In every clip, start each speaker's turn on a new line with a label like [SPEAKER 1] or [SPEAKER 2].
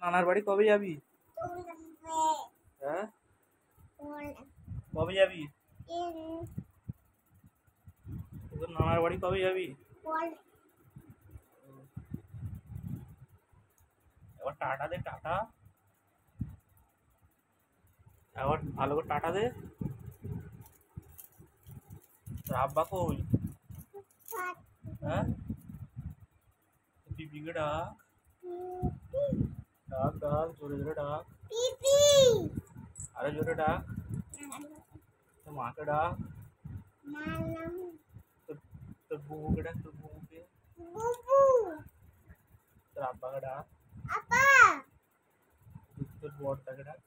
[SPEAKER 1] নানার বাড়ি কবে যাবি? হ্যাঁ, কবে যাবি? তোর নানার বাড়ি কবে যাবি? এবার টাটা দে, টাটা। এবার ভালো করে টাটা দে। তোর আব্বা কই? হ্যাঁ, পিপিকে ডাক, ডাক ডাক, জোরে জোরে ডাক, আরে জোরে ডাক। তোর মাকে ডাক, তোর তোর বুবুকে ডাক, তোর বুবুকে। তোর আব্বাকে ডাক, তোর বড়টাকে ডাক।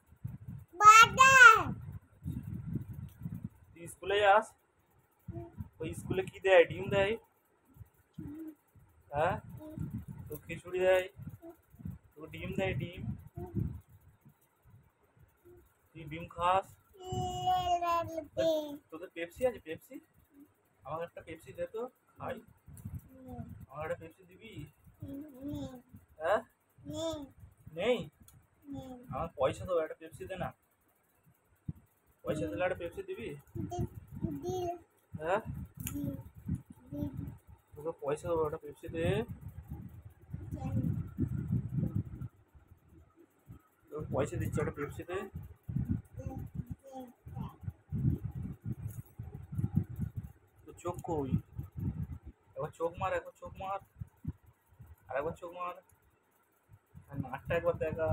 [SPEAKER 1] তুই স্কুলে যাস? ওই স্কুলে কি দেয়? ডিম দেয়? হ্যাঁ, তো খিচুড়ি দেয়, তো ডিম দেয়, ডিম। তুই ডিম খাস? তোদের পেপসি আছে? পেপসি আমাকে একটা পেপসি দে তো, খাই। আমার একটা পেপসি দিবি? হ্যাঁ, নেই? আমার পয়সা দেবো, একটা পেপসি দে না। পয়সা দিলে একটা পেপসি দিবি? হ্যাঁ, তোকে পয়সা দেবো, একটা পেপসি দে। তোকে পয়সা দিচ্ছি, একটা পেপসি দে। তোর চোখ কই? একবার চোখ মার, একবার চোখ মার, আর একবার চোখ মার, আর নাকটা একবার দেখা।